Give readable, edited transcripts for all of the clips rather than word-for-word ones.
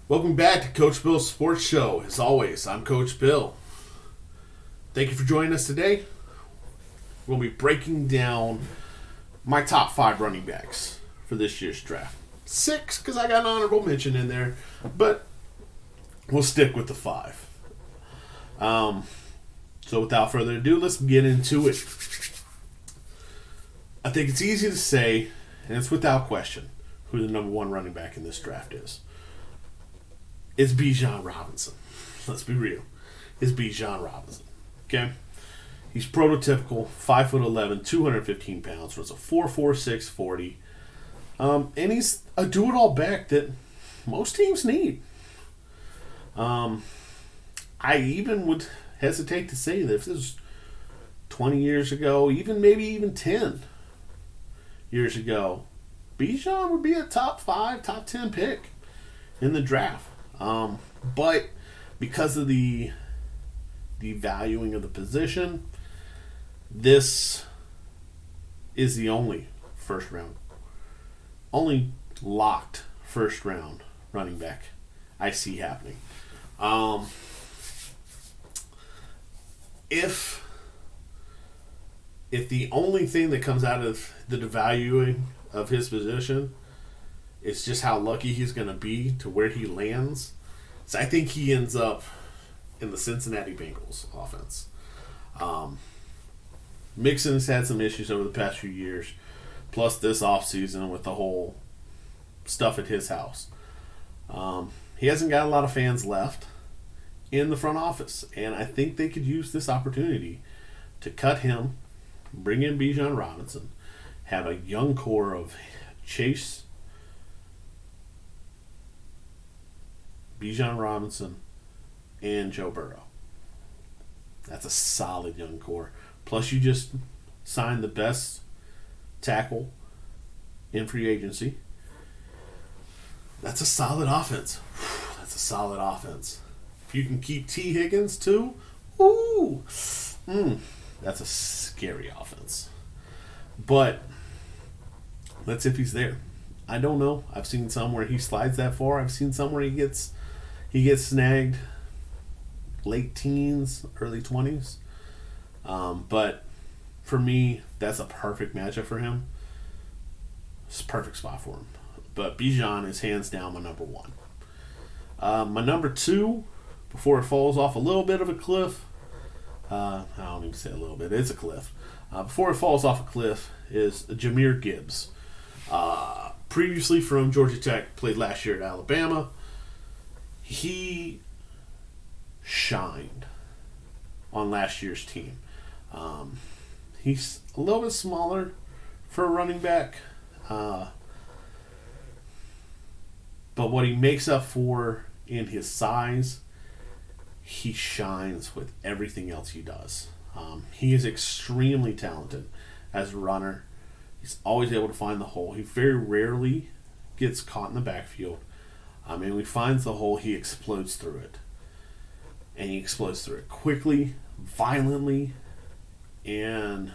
Welcome back to Coach Bill's Sports Show. As always, I'm Coach Bill. Thank you for joining us today. We'll be breaking down my top 5 running backs for this year's draft. 6, because I got an honorable mention in there, but we'll stick with the 5. So without further ado, let's get into it. I think it's easy to say, and it's without question, who the number 1 running back in this draft is. It's Bijan Robinson. Let's be real. It's Bijan Robinson. Okay? He's prototypical, 5'11", 215 pounds, runs a 4.46 40. And he's a do-it-all back that most teams need. I even would hesitate to say that if this was 20 years ago, maybe even 10 years ago, Bijan would be a top 5, top 10 pick in the draft. But because of the valuing of the position, this is the only locked first round running back I see happening. If the only thing that comes out of the devaluing of his position is just how lucky he's going to be to where he lands, so I think he ends up in the Cincinnati Bengals offense. Mixon has had some issues over the past few years, plus this offseason with the whole stuff at his house. He hasn't got a lot of fans left in the front office, and I think they could use this opportunity to cut him, bring in Bijan Robinson, have a young core of Chase, Bijan Robinson, and Joe Burrow. That's a solid young core. Plus, you just signed the best tackle in free agency. That's a solid offense. That's a solid offense. If you can keep T. Higgins too, that's a scary offense. But let's see if he's there. I don't know. I've seen some where he slides that far. I've seen some where he gets snagged late teens, early 20s. But for me, that's a perfect matchup for him. It's a perfect spot for him. But Bijan is hands down my number 1. My number 2, before it falls off a little bit of a cliff, I don't even say a little bit, it's a cliff. Before it falls off a cliff is Jahmyr Gibbs. Previously from Georgia Tech, played last year at Alabama. He shined on last year's team. He's a little bit smaller for a running back, but what he makes up for in his size, he shines with everything else he does. He is extremely talented as a runner. He's always able to find the hole. He very rarely gets caught in the backfield. When he finds the hole, he explodes through it. And he explodes through it quickly, violently, and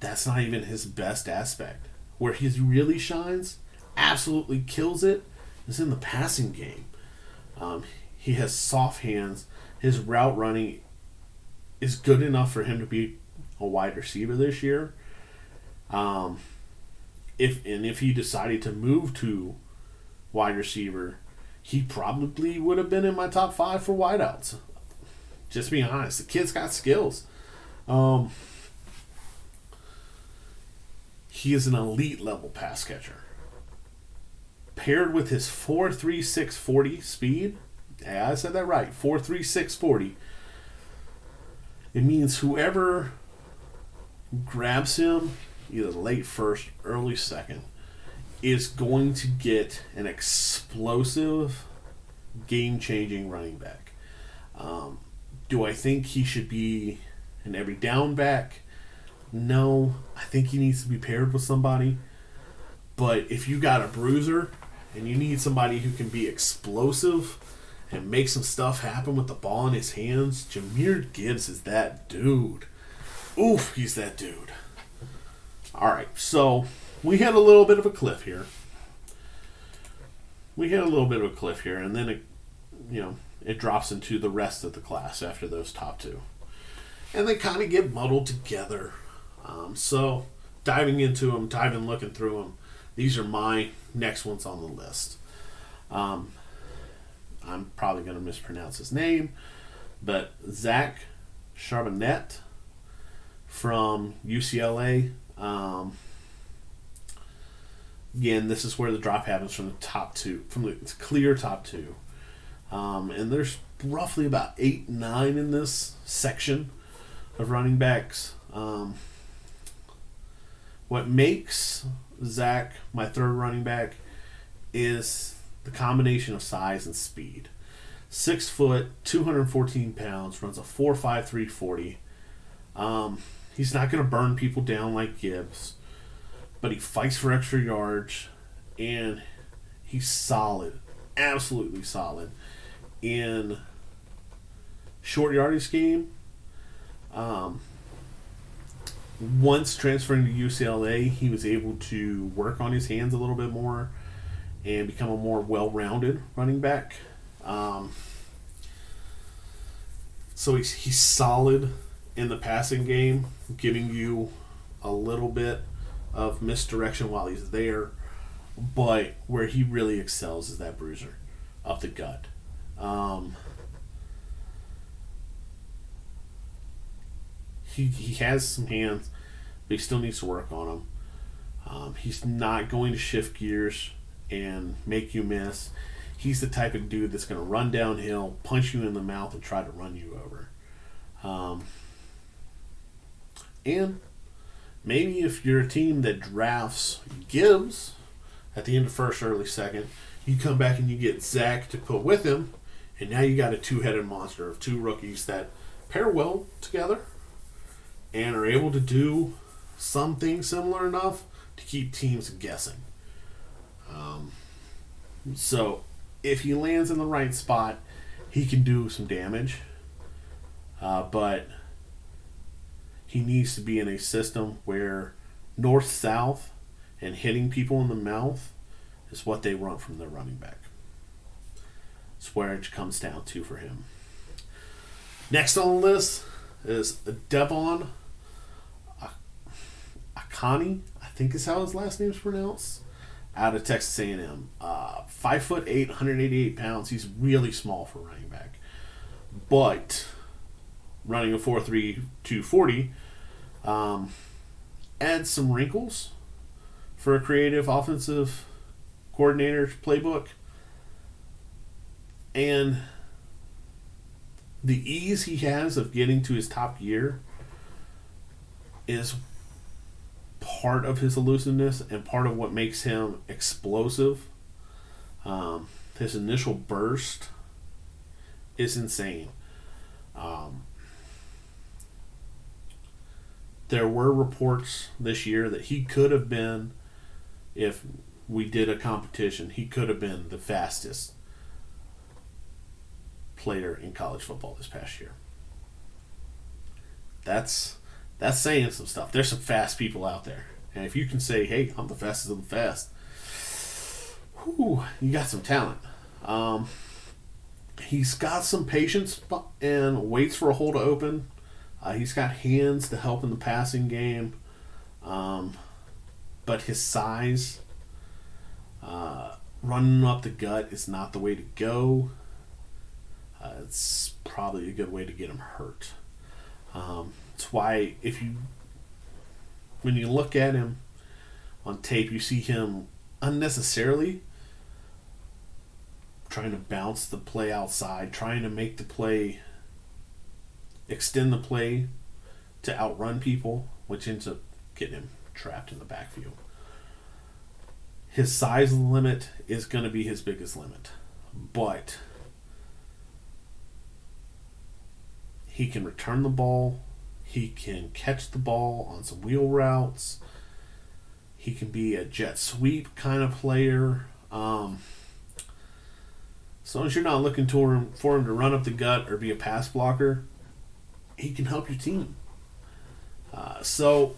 that's not even his best aspect. Where he really shines, absolutely kills it, is in the passing game. He has soft hands. His route running is good enough for him to be a wide receiver this year. If he decided to move to wide receiver, he probably would have been in my top 5 for wideouts. Just being honest, the kid's got skills. He is an elite level pass catcher. Paired with his 4.36 40 speed, yeah, I said that right, 4.36 40. It means whoever grabs him, either late first, early second, is going to get an explosive, game-changing running back. Do I think he should be an every down back? No. I think he needs to be paired with somebody. But if you got a bruiser and you need somebody who can be explosive and make some stuff happen with the ball in his hands, Jahmyr Gibbs is that dude. Oof, he's that dude. All right, so we had a little bit of a cliff here. we hit a little bit of a cliff here, and then it drops into the rest of the class after those top two, and they kind of get muddled together. So diving into them, looking through them, these are my next ones on the list. I'm probably going to mispronounce his name, but Zach Charbonnet from UCLA. Again, this is where the drop happens from the top two, from the clear top two. And there's roughly about 8, 9 in this section of running backs. What makes Zach my third running back is the combination of size and speed. 6 foot, 214 pounds, runs a 4.53 40. He's not going to burn people down like Gibbs, but he fights for extra yards, and he's solid, absolutely solid in short yardage game. Once transferring to UCLA, he was able to work on his hands a little bit more and become a more well-rounded running back. So he's solid in the passing game, giving you a little bit of misdirection while he's there, but where he really excels is that bruiser up the gut. He has some hands, but he still needs to work on them. He's not going to shift gears and make you miss. He's the type of dude that's going to run downhill, punch you in the mouth, and try to run you over. And maybe if you're a team that drafts Gibbs at the end of first, early second, you come back and you get Zach to put with him, and now you got a two-headed monster of two rookies that pair well together and are able to do something similar enough to keep teams guessing. So if he lands in the right spot, he can do some damage. But he needs to be in a system where north-south and hitting people in the mouth is what they want from their running back. It's where it comes down to for him. Next on the list is Devon Akani, I think is how his last name is pronounced, out of Texas A&M. 5'8", 188 pounds. He's really small for running back. But running a 4.3 240 adds some wrinkles for a creative offensive coordinator's playbook. And the ease he has of getting to his top gear is part of his elusiveness and part of what makes him explosive. His initial burst is insane. There were reports this year that he could have been, if we did a competition, he could have been the fastest player in college football this past year. That's saying some stuff. There's some fast people out there. And if you can say, hey, I'm the fastest of the fast, whew, you got some talent. He's got some patience and waits for a hole to open. He's got hands to help in the passing game. But his size, running up the gut is not the way to go. It's probably a good way to get him hurt. That's why when you look at him on tape, you see him unnecessarily trying to bounce the play outside, trying to make the play, extend the play to outrun people, which ends up getting him trapped in the backfield. His size limit is going to be his biggest limit, but he can return the ball. He can catch the ball on some wheel routes. He can be a jet sweep kind of player. As long as you're not looking for him to run up the gut or be a pass blocker, he can help your team. So,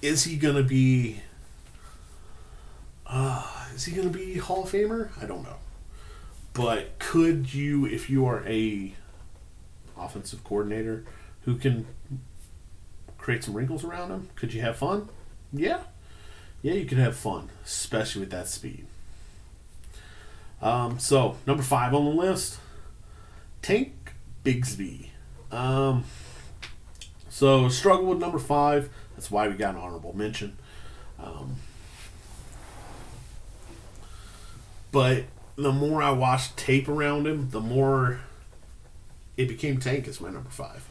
is he going to be Is he going to be Hall of Famer? I don't know. But could you, if you are a offensive coordinator who can create some wrinkles around him, could you have fun? Yeah. Yeah, you could have fun, especially with that speed. So, number 5 on the list, Tank Bigsby. So, struggle with number 5. That's why we got an honorable mention. But the more I watched tape around him, the more it became Tank as my number 5.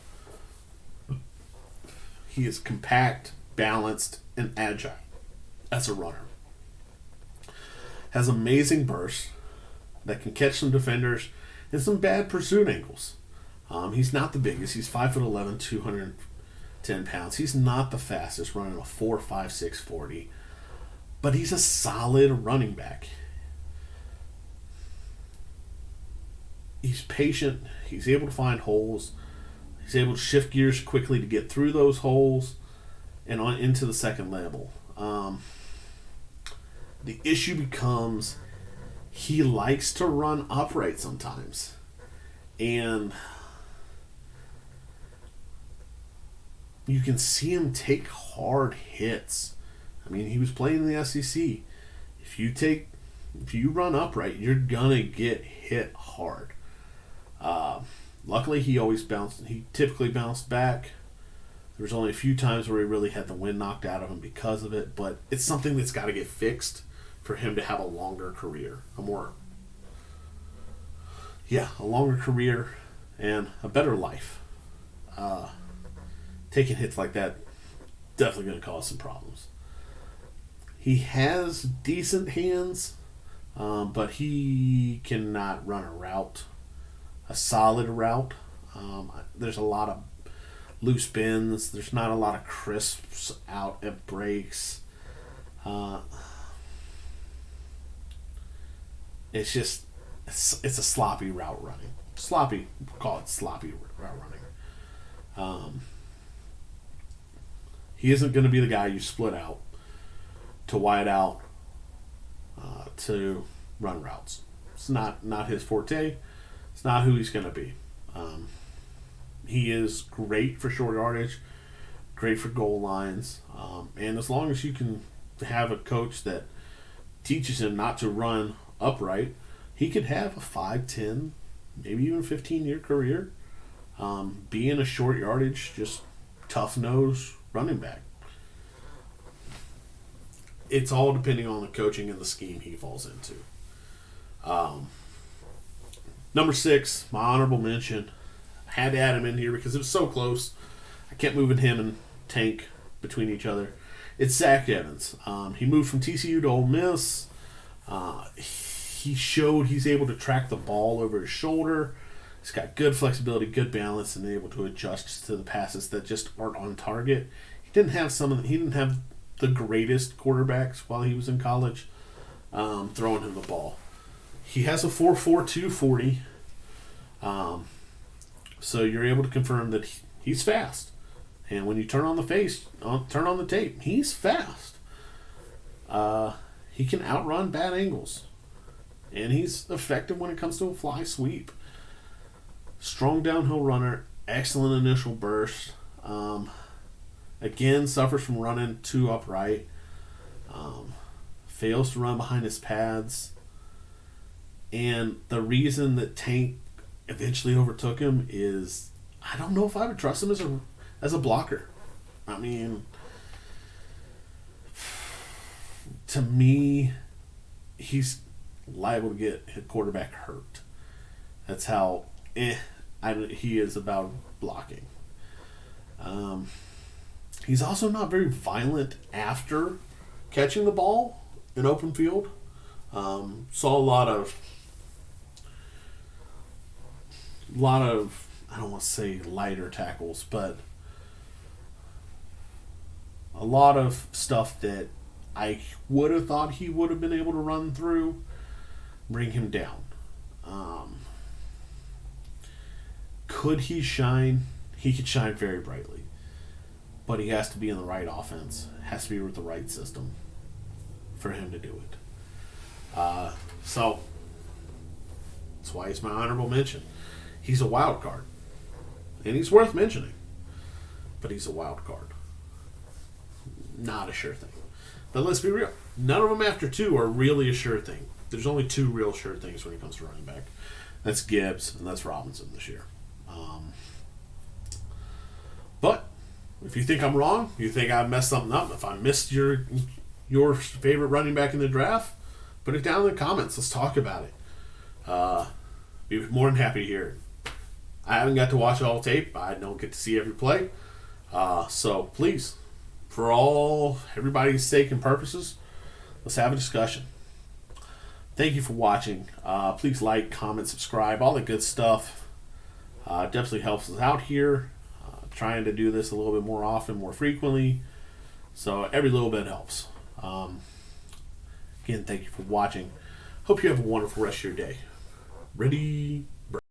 He is compact, balanced, and agile as a runner. Has amazing bursts that can catch some defenders and some bad pursuit angles. He's not the biggest. He's 5'11", 210 pounds. He's not the fastest, running a 4.56 40. But he's a solid running back. He's patient. He's able to find holes. He's able to shift gears quickly to get through those holes and on into the second level. The issue becomes he likes to run upright sometimes. And you can see him take hard hits. I mean, he was playing in the SEC. If you run upright, you're gonna get hit hard. Luckily, he typically bounced back. There was only a few times where he really had the wind knocked out of him because of it, but it's something that's got to get fixed for him to have a longer career, a longer career and a better life. Taking hits like that definitely going to cause some problems. He has decent hands, but he cannot run a solid route. There's a lot of loose bends. There's not a lot of crisps out at breaks. It's a sloppy route running. Call it sloppy route running. He isn't going to be the guy you split out to wide out to run routes. It's not his forte. It's not who he's going to be. He is great for short yardage, great for goal lines, and as long as you can have a coach that teaches him not to run upright, he could have a 5, 10, maybe even 15-year career being a short yardage, just tough-nosed running back. It's all depending on the coaching and the scheme he falls into. Number 6, my honorable mention. I had to add him in here because it was so close. I kept moving him and Tank between each other. It's Zach Evans. He moved from TCU to Ole Miss. He showed he's able to track the ball over his shoulder. He's got good flexibility, good balance, and able to adjust to the passes that just aren't on target. He didn't have the greatest quarterbacks while he was in college throwing him the ball. He has a 4.42 40. So you're able to confirm that he's fast. And when you turn on the tape, he's fast. He can outrun bad angles. And he's effective when it comes to a fly sweep. Strong downhill runner, excellent initial burst. Again, suffers from running too upright. Fails to run behind his pads. And the reason that Tank eventually overtook him is I don't know if I would trust him as a blocker. I mean, to me, he's liable to get his quarterback hurt. That's how he is about blocking. He's also not very violent after catching the ball in open field. Saw a lot of I don't want to say lighter tackles, but a lot of stuff that I would have thought he would have been able to run through, bring him down. Could he shine? He could shine very brightly. But he has to be in the right offense. Has to be with the right system for him to do it. So that's why he's my honorable mention. He's a wild card, and he's worth mentioning, but he's a wild card, not a sure thing. But let's be real, none of them after 2 are really a sure thing. There's only 2 real sure things when it comes to running back. That's Gibbs and that's Robinson this year. But if you think I'm wrong, you think I messed something up, if I missed your favorite running back in the draft, put it down in the comments. Let's talk about it. Be more than happy to hear it. I haven't got to watch all tape. I don't get to see every play. So please, for everybody's sake and purposes, let's have a discussion. Thank you for watching. Please like, comment, subscribe, all the good stuff. Definitely helps us out here. Trying to do this a little bit more often, more frequently. So every little bit helps. Again, thank you for watching. Hope you have a wonderful rest of your day. Ready?